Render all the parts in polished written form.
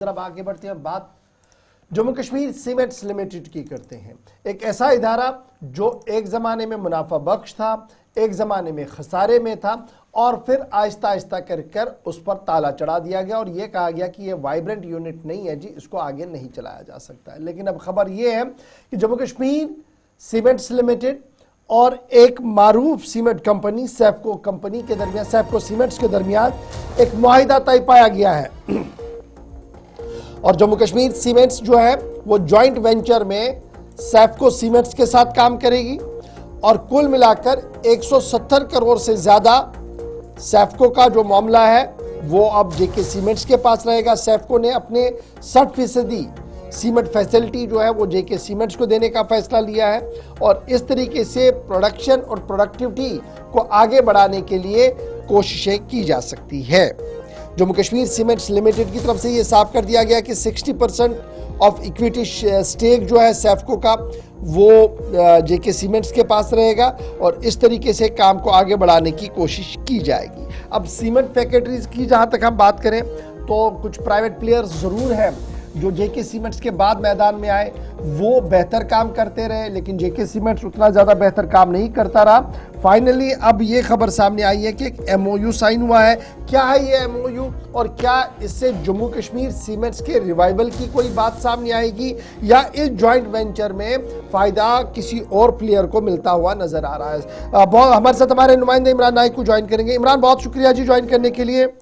जरा आगे बढ़ते हैं, बात जम्मू कश्मीर सीमेंट्स लिमिटेड की करते हैं। एक ऐसा इदारा जो एक ज़माने में मुनाफा बख्श था, एक ज़माने में खसारे में था और फिर आहिस्ता आहिस्ता कर उस पर ताला चढ़ा दिया गया और यह कहा गया कि यह वाइब्रेंट यूनिट नहीं है जी, इसको आगे नहीं चलाया जा सकता है। लेकिन अब खबर यह है कि जम्मू कश्मीर सीमेंट्स लिमिटेड और एक मारूफ सीमेंट कंपनी सैफको कंपनी के दरमियान, सैफको सीमेंट्स के दरमियान एक मुआहिदा तय पाया गया है और जम्मू कश्मीर सीमेंट्स जो है वो जॉइंट वेंचर में सैफको सीमेंट्स के साथ काम करेगी और कुल मिलाकर 170 करोड़ से ज्यादा सैफको का जो मामला है वो अब जेके सीमेंट्स के पास रहेगा। सैफको ने अपने 60% सीमेंट फैसिलिटी जो है वो जेके सीमेंट्स को देने का फैसला लिया है और इस तरीके से प्रोडक्शन और प्रोडक्टिविटी को आगे बढ़ाने के लिए कोशिशें की जा सकती है। जम्मू कश्मीर सीमेंट्स लिमिटेड की तरफ से यह साफ कर दिया गया कि 60% ऑफ इक्विटी स्टेक जो है सैफको का वो जेके सीमेंट्स के पास रहेगा और इस तरीके से काम को आगे बढ़ाने की कोशिश की जाएगी। अब सीमेंट फैक्ट्रीज की जहां तक हम बात करें तो कुछ प्राइवेट प्लेयर्स जरूर हैं जो जेके सीमेंट्स के बाद मैदान में आए, वो बेहतर काम करते रहे, लेकिन जेके सीमेंट्स उतना ज़्यादा बेहतर काम नहीं करता रहा। फाइनली अब ये खबर सामने आई है कि एक एमओयू साइन हुआ है। क्या है ये एमओयू और क्या इससे जम्मू कश्मीर सीमेंट्स के रिवाइवल की कोई बात सामने आएगी या इस जॉइंट वेंचर में फ़ायदा किसी और प्लेयर को मिलता हुआ नजर आ रहा है? बहुत हमारे साथ हमारे नुमाइंदे इमरान नाइक को ज्वाइन करेंगे। इमरान, बहुत शुक्रिया जी ज्वाइन करने के लिए।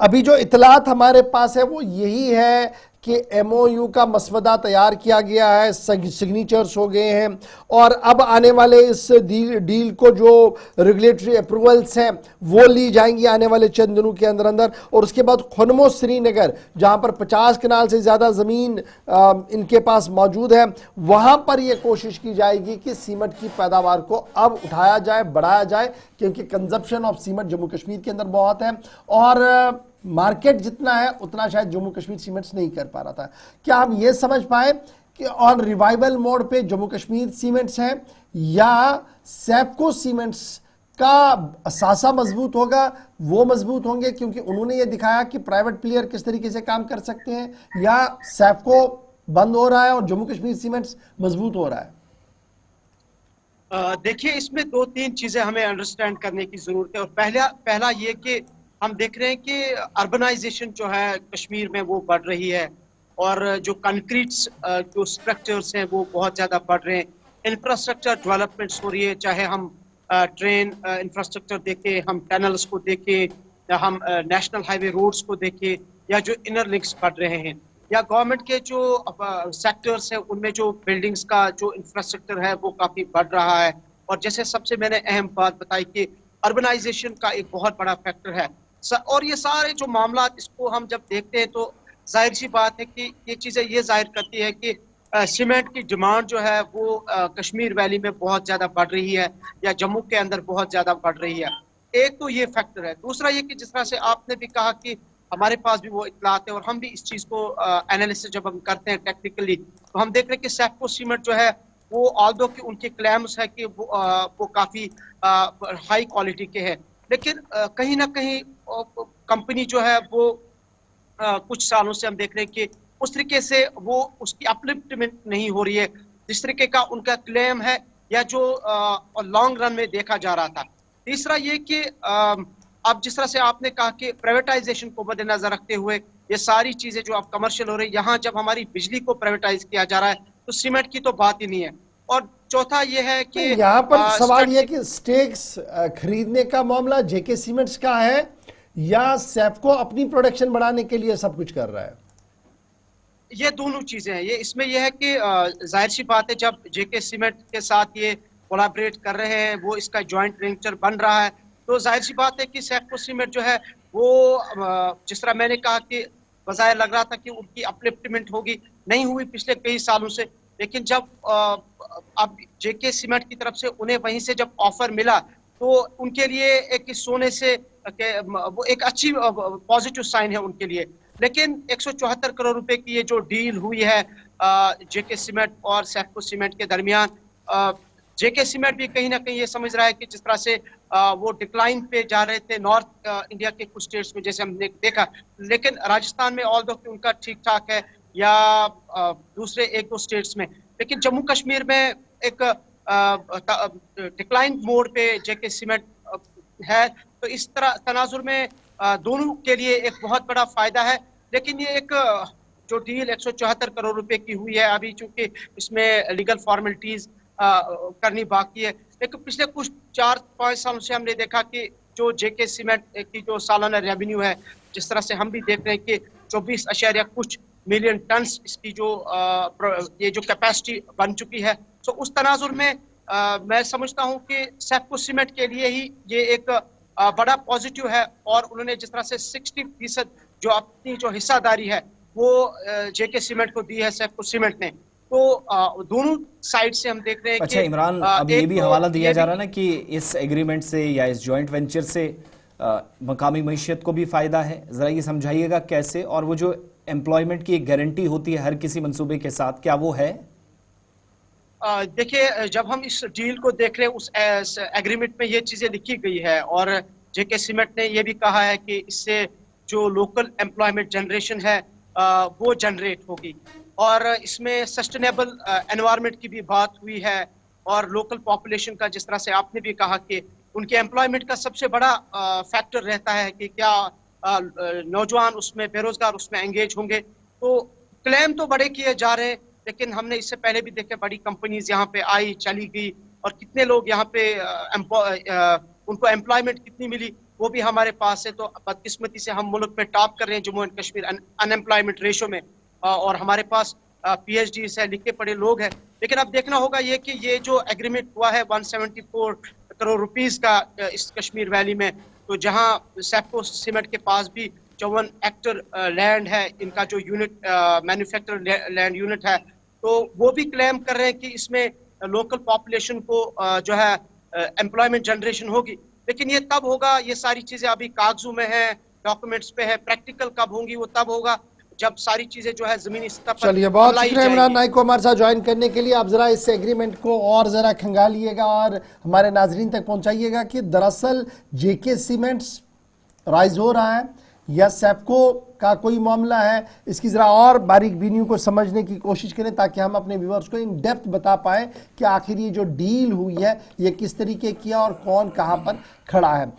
अभी जो इतलात हमारे पास है वो यही है कि एमओयू का मसवदा तैयार किया गया है, सिग्नेचर्स हो गए हैं और अब आने वाले इस डील को जो रेगुलेटरी अप्रूवल्स हैं वो ली जाएंगी आने वाले चंद दिनों के अंदर अंदर और उसके बाद खुनमो श्रीनगर जहां पर 50 कनाल से ज़्यादा ज़मीन इनके पास मौजूद है, वहां पर यह कोशिश की जाएगी कि सीमेंट की पैदावार को अब उठाया जाए, बढ़ाया जाए, क्योंकि consumption of cement Jammu Kashmir के अंदर बहुत है और मार्केट जितना है उतना शायद जम्मू कश्मीर सीमेंट्स नहीं कर पा रहा था। क्या हम ये समझ पाए कि ऑन रिवाइवल मोड पे जम्मू कश्मीर सीमेंट्स है या सैफको सीमेंट्स का असासा मजबूत होगा, वो मजबूत होंगे क्योंकि उन्होंने ये दिखाया कि प्राइवेट प्लेयर किस तरीके से काम कर सकते हैं, या सैफको बंद हो रहा है और जम्मू कश्मीर सीमेंट्स मजबूत हो रहा है? देखिए, इसमें दो तीन चीजें हमें अंडरस्टैंड करने की जरूरत है और पहला ये कि हम देख रहे हैं कि अर्बनाइजेशन जो है कश्मीर में वो बढ़ रही है और जो कंक्रीट जो स्ट्रक्चर्स हैं वो बहुत ज़्यादा बढ़ रहे हैं। इंफ्रास्ट्रक्चर डेवलपमेंट्स हो रही है, चाहे हम ट्रेन इंफ्रास्ट्रक्चर देखें, हम टनल्स को देखें, या हम नेशनल हाईवे रोड्स को देखें, या जो इनर लिंक्स बढ़ रहे हैं, या गवर्नमेंट के जो सेक्टर्स हैं उनमें जो बिल्डिंग्स का जो इंफ्रास्ट्रक्चर है वो काफ़ी बढ़ रहा है। और जैसे सबसे मैंने अहम बात बताई कि अर्बनाइजेशन का एक बहुत बड़ा फैक्टर है और ये सारे जो मामला इसको हम जब देखते हैं तो जाहिर सी बात है कि ये चीज़ें ये जाहिर करती है कि सीमेंट की डिमांड जो है वो कश्मीर वैली में बहुत ज़्यादा बढ़ रही है या जम्मू के अंदर बहुत ज़्यादा बढ़ रही है। एक तो ये फैक्टर है। दूसरा ये कि जिस तरह से आपने भी कहा कि हमारे पास भी वो इतलात है और हम भी इस चीज़ को एनालिसिस जब हम करते हैं टेक्निकली तो हम देख रहे हैं कि सैफको सीमेंट जो है वो ऑल्दो कि उनके क्लेम्स है कि वो काफ़ी हाई क्वालिटी के हैं, लेकिन कहीं ना कहीं कंपनी जो है वो कुछ सालों से हम देख रहे हैं कि उस तरीके से वो उसकी अपलिफ्टमेंट नहीं हो रही है जिस तरीके का उनका क्लेम है या जो लॉन्ग रन में देखा जा रहा था। तीसरा ये कि अब जिस तरह से आपने कहा कि प्राइवेटाइजेशन को मद्देनजर रखते हुए ये सारी चीजें जो अब कमर्शियल हो रही है, यहाँ जब हमारी बिजली को प्राइवेटाइज किया जा रहा है तो सीमेंट की तो बात ही नहीं है। और चौथा ये है कि यहाँ पर सवाल यह कि स्टेक्स खरीदने का मामला जेके सीमेंट्स का है या सैफको अपनी प्रोडक्शन बढ़ाने के लिए सब कुछ कर रहा है? ये दोनों चीजें हैं। ये इसमें यह है कि जाहिर सी बात है जब जेके सीमेंट के साथ ये कोलैबोरेट कर रहे हैं, वो इसका जॉइंट वेंचर बन रहा है, तो जाहिर सी बात है कि सैफको सीमेंट जो है वो जिस तरह मैंने कहा कि बजाय लग रहा था कि उनकी अपलिफ्टमेंट होगी, नहीं हुई पिछले कई सालों से, लेकिन जब अब जेके सीमेंट की तरफ से उन्हें वहीं से जब ऑफर मिला तो उनके लिए एक सोने से वो एक अच्छी पॉजिटिव साइन है उनके लिए। लेकिन 174 करोड़ रुपए की ये जो डील हुई है जेके सीमेंट और सैफको सीमेंट के दरमियान, जेके सीमेंट भी कहीं ना कहीं ये समझ रहा है कि जिस तरह से वो डिक्लाइन पे जा रहे थे नॉर्थ इंडिया के कुछ स्टेट्स में, जैसे हमने देखा, लेकिन राजस्थान में ऑल दो कि उनका ठीक ठाक है, या दूसरे एक दो स्टेट्स में, लेकिन जम्मू कश्मीर में एक डिक्लाइन मोड पे जेके सीमेंट है। तो इस तरह तनाजुर में दोनों के लिए एक बहुत बड़ा फायदा है। लेकिन ये एक जो डील 174 करोड़ रुपए की हुई है, अभी चूंकि इसमें लीगल फॉर्मेलिटीज करनी बाकी है, लेकिन पिछले कुछ 4-5 सालों से हमने देखा कि जो जेके सीमेंट की जो सालाना रेवेन्यू है, जिस तरह से हम भी देख रहे हैं कि 24 कुछ मिलियन टन इसकी जो ये जो कैपेसिटी बन चुकी है। तो उस तनाजुर में मैं समझता हूं कि सेप्को सीमेंट के लिए ही ये एक बड़ा पॉजिटिव है, और उन्होंने जिस तरह से 60% जो अपनी जो हिस्सादारी है वो जेके सीमेंट को दी है सेप्को सीमेंट ने। तो दोनों साइड से हम देख रहे हैं अच्छा कि इमरान, अब ये भी हवाला दिया जा रहा है ना कि इस एग्रीमेंट से या इस जॉइंट वेंचर से मकामी मईशत को भी फायदा है। जरा ये समझाइएगा कैसे, और वो जो एम्प्लॉयमेंट की एक गारंटी होती है हर किसी मंसूबे के साथ, क्या वो है? देखिए, जब हम इस डील को देख रहे हैं, उस एग्रीमेंट में ये चीजें लिखी गई है, और जेके सीमेंट ने ये भी कहा है कि इससे जो लोकल एम्प्लॉयमेंट जनरेशन है वो जनरेट होगी, और इसमें सस्टेनेबल एनवायरनमेंट की भी बात हुई है, और लोकल पॉपुलेशन का, जिस तरह से आपने भी कहा कि उनके एम्प्लॉयमेंट का सबसे बड़ा फैक्टर रहता है कि क्या नौजवान उसमें, बेरोजगार उसमें एंगेज होंगे। तो क्लेम तो बड़े किए जा रहे हैं, लेकिन हमने इससे पहले भी देखे बड़ी कंपनीज यहाँ पे आई, चली गई, और कितने लोग यहाँ पे उनको एम्प्लॉयमेंट कितनी मिली वो भी हमारे पास है। तो बदकिस्मती से हम मुल्क में टॉप कर रहे हैं Jammu and Kashmir unemployment ratio में, और हमारे पास पीएचडी से लिखे पढ़े लोग हैं। लेकिन अब देखना होगा ये कि ये जो एग्रीमेंट हुआ है 174 करोड़ रुपीस का इस कश्मीर वैली में, तो जहां सेप्को सीमेंट के पास भी 54 एक्टर लैंड है, इनका जो यूनिट मैन्युफैक्चर लैंड यूनिट है, तो वो भी क्लेम कर रहे हैं कि इसमें लोकल पॉपुलेशन को जो है एम्प्लॉयमेंट जनरेशन होगी। लेकिन ये तब होगा, ये सारी चीजें अभी कागजों में है, डॉक्यूमेंट्स पे है, प्रैक्टिकल कब होंगी वो तब होगा जब सारी चीजें जो है जमीनी स्तर पर। चलिए, बहुत शुक्रिया इमरान नाइक को हमारे साथ ज्वाइन करने के लिए। आप जरा इस एग्रीमेंट को और जरा खंगालिएगा और हमारे नाजरीन तक पहुंचाइएगा कि दरअसल जेके सीमेंट्स राइज हो रहा है या सेप्को का कोई मामला है। इसकी जरा और बारीक बीनियों को समझने की कोशिश करें ताकि हम अपने व्यूअर्स को इन डेप्थ बता पाएं कि आखिर ये जो डील हुई है ये किस तरीके की है और कौन कहां पर खड़ा है।